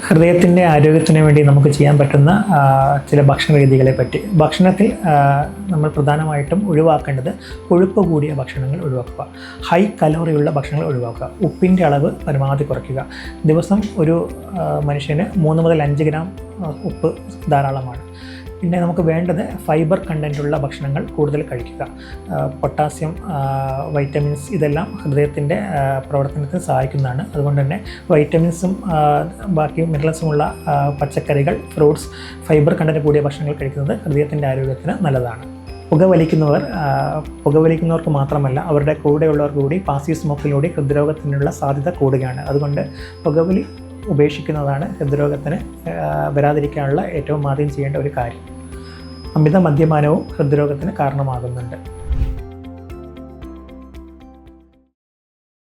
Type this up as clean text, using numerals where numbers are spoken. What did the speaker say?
ഹൃദയത്തിൻ്റെ ആരോഗ്യത്തിന് വേണ്ടി നമുക്ക് ചെയ്യാൻ പറ്റുന്ന ചില ഭക്ഷണ രീതികളെ പറ്റി. ഭക്ഷണത്തിൽ നമ്മൾ പ്രധാനമായിട്ടും ഒഴിവാക്കേണ്ടത് കൊഴുപ്പ് കൂടിയ ഭക്ഷണങ്ങൾ ഒഴിവാക്കുക, ഹൈ കലോറിയുള്ള ഭക്ഷണങ്ങൾ ഒഴിവാക്കുക, ഉപ്പിൻ്റെ അളവ് പരമാവധി കുറയ്ക്കുക. ദിവസം ഒരു മനുഷ്യന് 3 മുതൽ 5 ഗ്രാം ഉപ്പ് ധാരാളമാണ്. പിന്നെ നമുക്ക് വേണ്ടത് ഫൈബർ കണ്ടൻറ്റുള്ള ഭക്ഷണങ്ങൾ കൂടുതൽ കഴിക്കുക. പൊട്ടാസ്യം, വൈറ്റമിൻസ് ഇതെല്ലാം ഹൃദയത്തിൻ്റെ പ്രവർത്തനത്തിന് സഹായിക്കുന്നതാണ്. അതുകൊണ്ട് തന്നെ വൈറ്റമിൻസും ബാക്കി മിനറൽസുമുള്ള പച്ചക്കറികൾ, ഫ്രൂട്ട്സ്, ഫൈബർ കണ്ടൻറ്റ് കൂടിയ ഭക്ഷണങ്ങൾ കഴിക്കുന്നത് ഹൃദയത്തിൻ്റെ ആരോഗ്യത്തിന് നല്ലതാണ്. പുകവലിക്കുന്നവർക്ക് മാത്രമല്ല, അവരുടെ കൂടെയുള്ളവർക്ക് കൂടി പാസീവ് സ്മോക്കിലൂടെ ഹൃദ്രോഗത്തിനുള്ള സാധ്യത കൂടുകയാണ്. അതുകൊണ്ട് പുകവലി ഉപേക്ഷിക്കുന്നതാണ് ഹൃദ്രോഗത്തിന് വരാതിരിക്കാനുള്ള ഏറ്റവും ആദ്യം ചെയ്യേണ്ട ഒരു കാര്യം. അമിത മദ്യപാനവും ഹൃദ്രോഗത്തിന് കാരണമാകുന്നുണ്ട്.